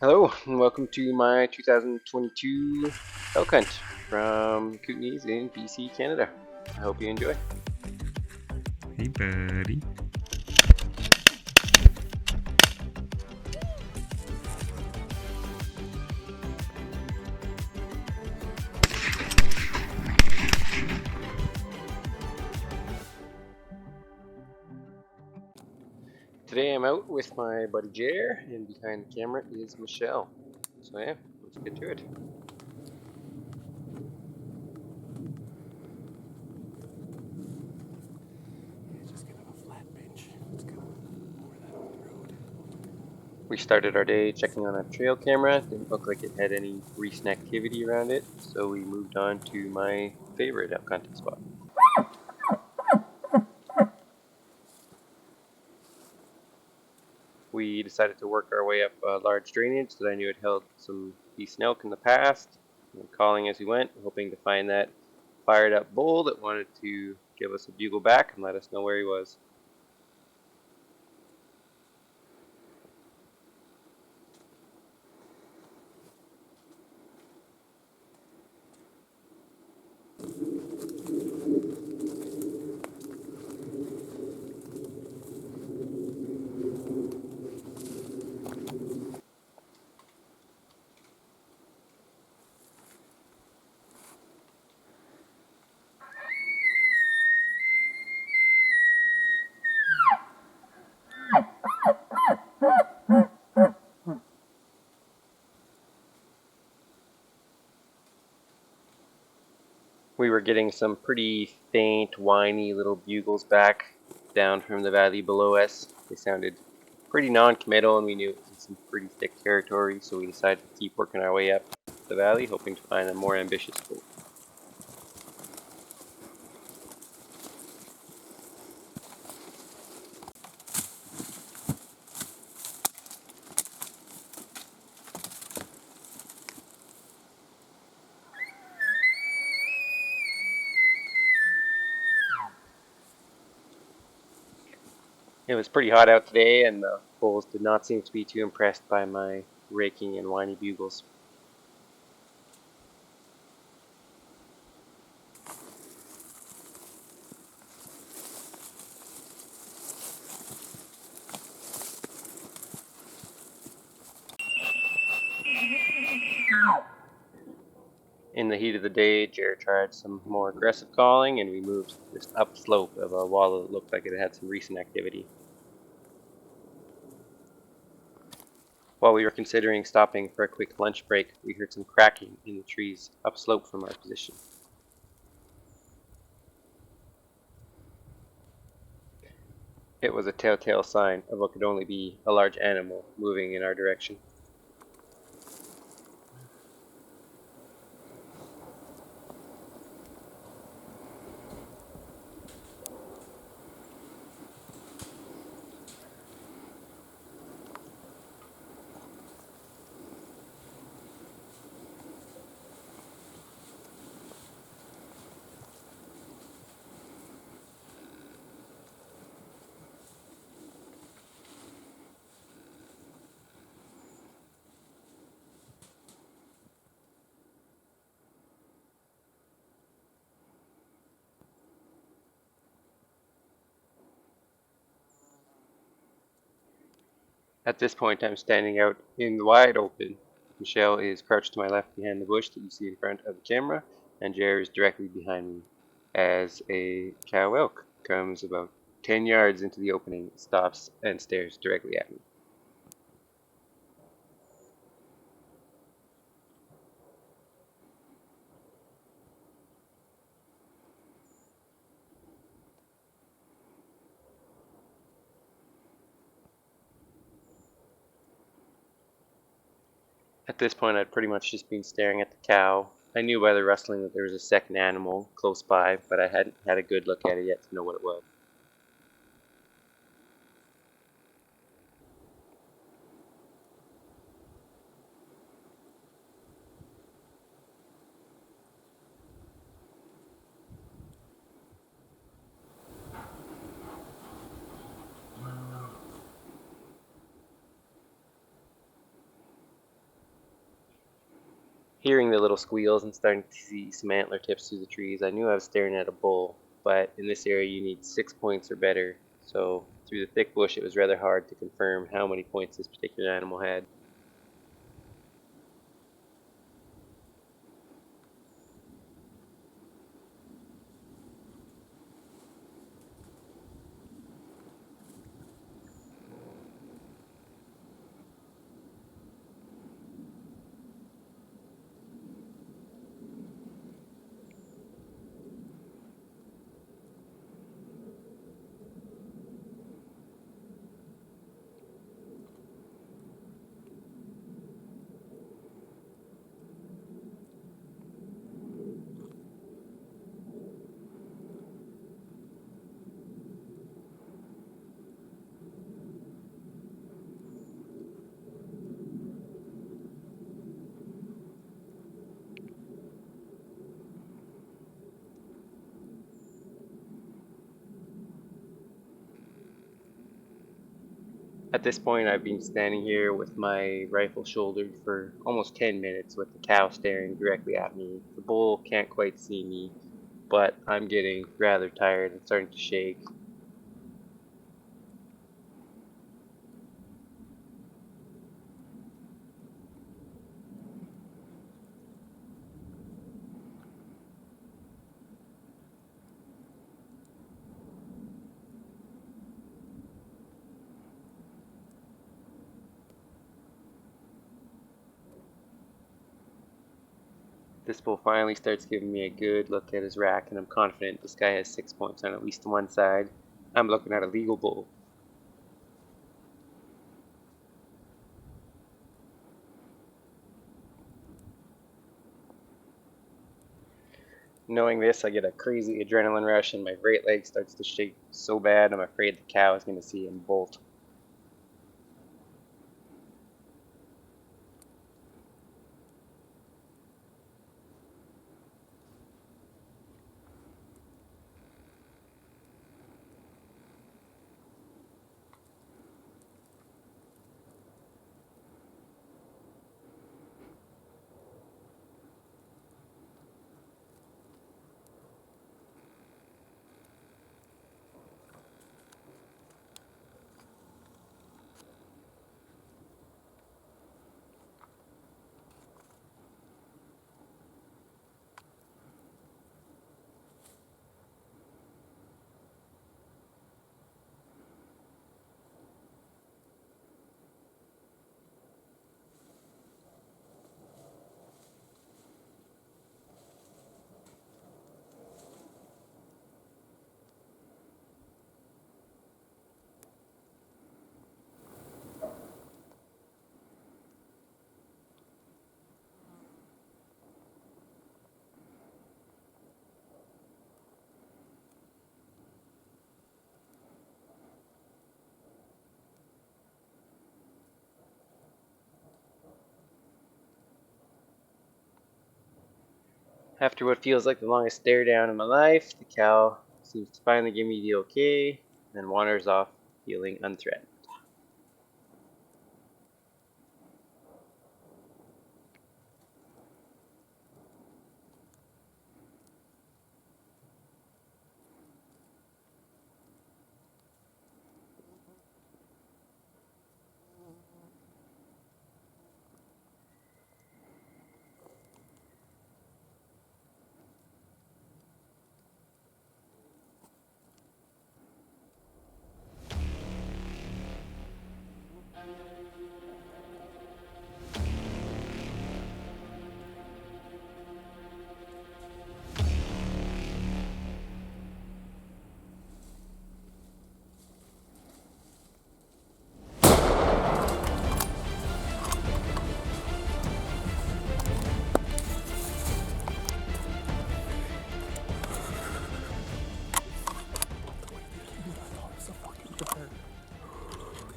Hello, and welcome to my 2022 elk hunt from Kootenays in BC, Canada. I hope you enjoy. Hey, buddy. Today I'm out with my buddy Jer, and behind the camera is Michelle. So yeah, let's get to it. Just get on a flat bench. Let's go over that old road. We started our day checking on a trail camera. Didn't look like it had any recent activity around it, so we moved on to my favorite elk hunting spot. We decided to work our way up a large drainage that I knew had held some decent elk in the past. And calling as we went, hoping to find that fired up bull that wanted to give us a bugle back and let us know where he was. We were getting some pretty faint, whiny little bugles back down from the valley below us. They sounded pretty non-committal, and we knew it was in some pretty thick territory, so we decided to keep working our way up the valley, hoping to find a more ambitious bull. It was pretty hot out today, and the bulls did not seem to be too impressed by my raking and whiny bugles. In the heat of the day, Jared tried some more aggressive calling, and we moved just upslope of a wall that looked like it had some recent activity. While we were considering stopping for a quick lunch break, we heard some cracking in the trees upslope from our position. It was a telltale sign of what could only be a large animal moving in our direction. At this point, I'm standing out in the wide open. Michelle is crouched to my left behind the bush that you see in front of the camera, and Jer is directly behind me as a cow elk comes about 10 yards into the opening, stops, and stares directly at me. At this point, I'd pretty much just been staring at the cow. I knew by the rustling that there was a second animal close by, but I hadn't had a good look at it yet to know what it was. Hearing the little squeals and starting to see some antler tips through the trees, I knew I was staring at a bull, but in this area you need 6 points or better, so through the thick bush it was rather hard to confirm how many points this particular animal had. At this point, I've been standing here with my rifle shouldered for almost 10 minutes with the cow staring directly at me. The bull can't quite see me, but I'm getting rather tired and starting to shake. This bull finally starts giving me a good look at his rack, and I'm confident this guy has 6 points on at least one side. I'm looking at a legal bull. Knowing this, I get a crazy adrenaline rush and my right leg starts to shake so bad I'm afraid the cow is going to see him bolt. After what feels like the longest stare down in my life, the cow seems to finally give me the okay, and wanders off feeling unthreatened.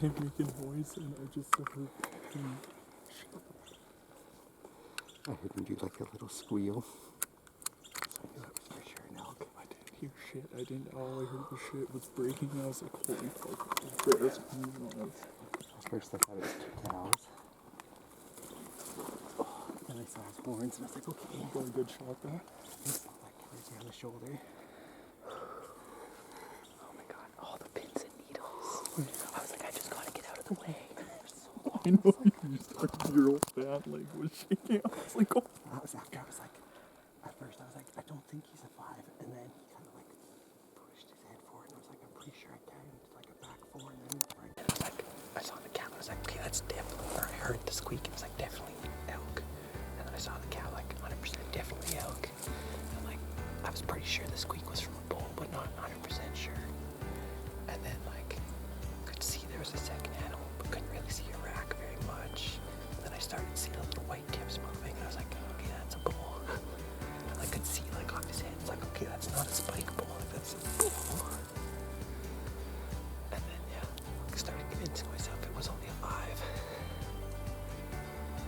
They didn't make a noise, and I just heard fucking I heard him do like a little squeal. So that was for sure an elk. I didn't hear shit. I didn't. All I heard was shit was breaking. And I was like, holy fuck! There's noise. At first I thought it was 2 cows. Then I saw his horns, and I was like, okay. You got a good shot there. It's not like right here on the shoulder. Oh my god, all the pins and needles. I was like, I just gotta get out of the way. I know you started, your old fan leg was shaking. I was like, oh. That was after I was like, at first I was like, I don't think he's a 5, and then he kind of like pushed his head forward, and I was like, I'm pretty sure I can. It's like a back 4, and then right. And I was like, I saw the cow, I was like, okay, that's definitely, or I heard the squeak, it was like definitely elk. And then I saw the cow, like 100% definitely elk. And like, I was pretty sure the squeak was from a bull, but not 100% sure. And then like, could see there was a second animal, but couldn't really see a rack very much. And then I started to see the little white tips moving, and I was like, okay, that's a bull. And I could see like on his head, it's like, okay, that's not a spike bull, like, that's a bull. And then yeah, I started convincing myself it was only a 5.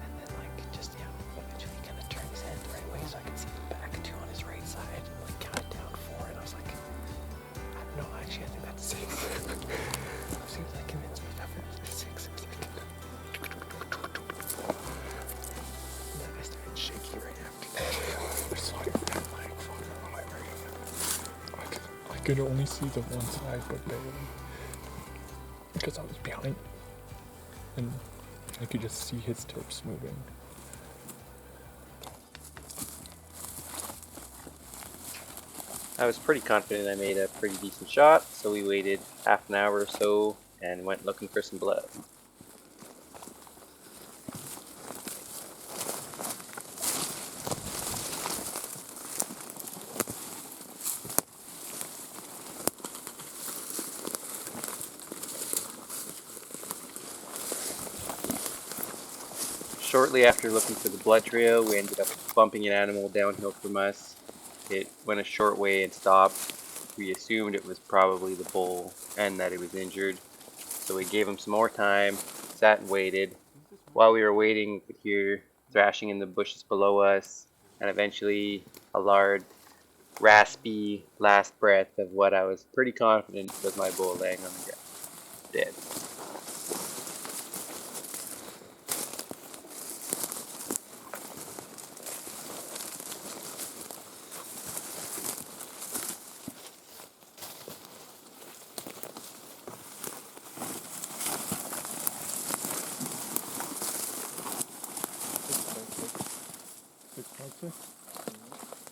And then like just yeah, eventually kind of turned his head the right way so I could see the back 2 on his right side, and like counted down 4, and I was like, I don't know, actually I think that's 6. It seems like convinced myself it was 6. It was like, and then I started shaking right after that. I saw your fan leg fucking on my right. I could only see the one side, but barely. Because I was behind. And I could just see his tips moving. I was pretty confident I made a pretty decent shot, so we waited half an hour or so and went looking for some blood. Shortly after looking for the blood trail, we ended up bumping an animal downhill from us. It went a short way and stopped. We assumed it was probably the bull and that it was injured. So we gave him some more time, sat and waited. While we were waiting, we could hear thrashing in the bushes below us, and eventually a loud, raspy last breath of what I was pretty confident was my bull laying on the ground, dead.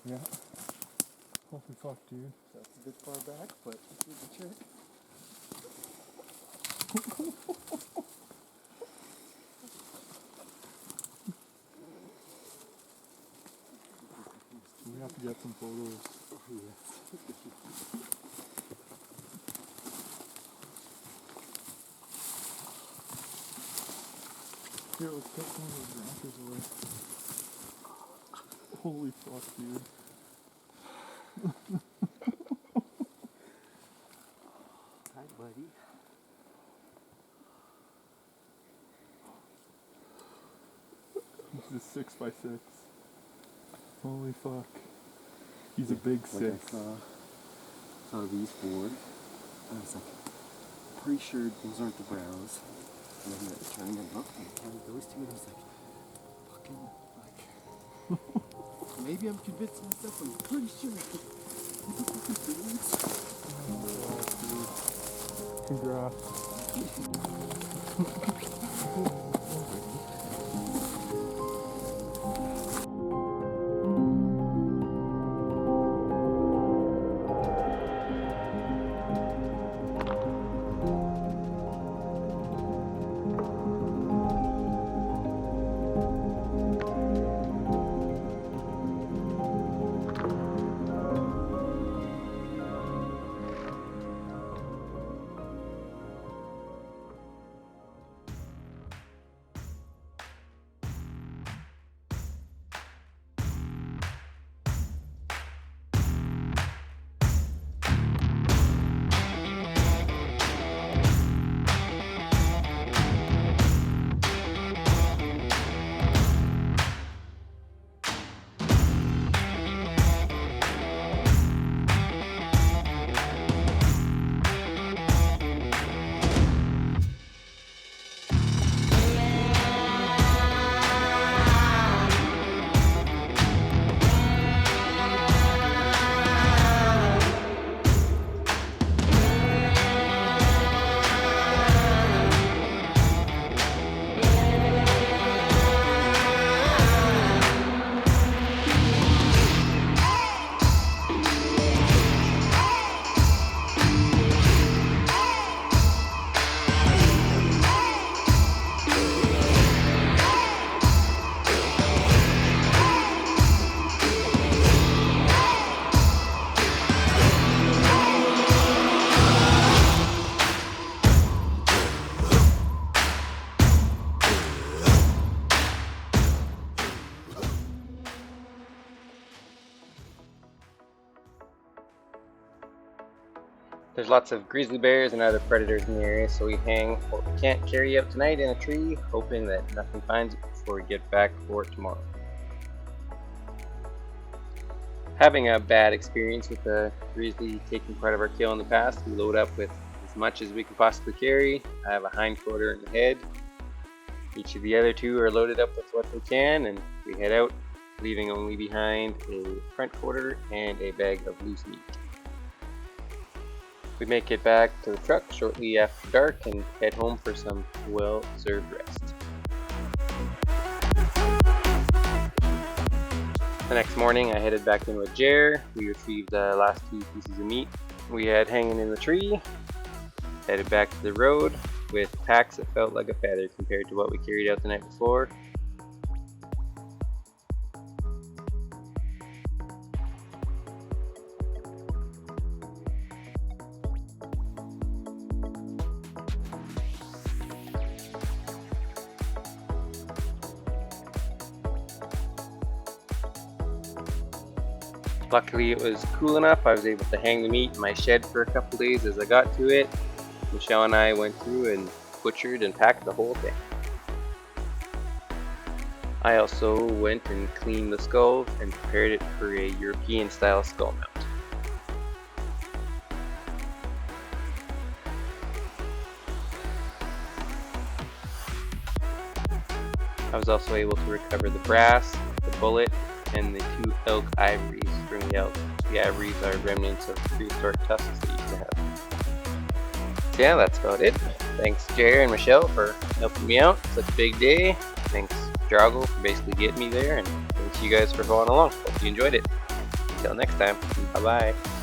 Yeah. Holy fuck, dude. That's a bit far back, but this is a trick. We have to get some photos. Here, let's get some of those branches away. Holy fuck, dude. Hi, buddy. This is 6x6. Holy fuck. He's a big 6. Like I saw these 4. I was like, pretty sure those aren't the brows. And then I turned and looked and counted those 2, and I was like, fucking, like, maybe I'm convincing myself, I'm pretty sure. Congrats. There's lots of grizzly bears and other predators in the area, so we hang what we can't carry out tonight in a tree, hoping that nothing finds it before we get back for it tomorrow. Having a bad experience with a grizzly taking part of our kill in the past, we load up with as much as we can possibly carry. I have a hind quarter in the head. Each of the other two are loaded up with what they can, and we head out, leaving only behind a front quarter and a bag of loose meat. We make it back to the truck shortly after dark and head home for some well-deserved rest. The next morning I headed back in with Jer. We retrieved the last 2 pieces of meat we had hanging in the tree, headed back to the road with packs that felt like a feather compared to what we carried out the night before. Luckily it was cool enough, I was able to hang the meat in my shed for a couple days as I got to it. Michelle and I went through and butchered and packed the whole thing. I also went and cleaned the skull and prepared it for a European style skull mount. I was also able to recover the brass, the bullet, and the 2 elk ivories from the elk. The ivories are remnants of prehistoric tusks they used to have. So yeah, that's about it. Thanks Jer and Michelle for helping me out. Such a big day. Thanks Drago for basically getting me there, and thanks you guys for following along. Hope you enjoyed it. Until next time, bye bye.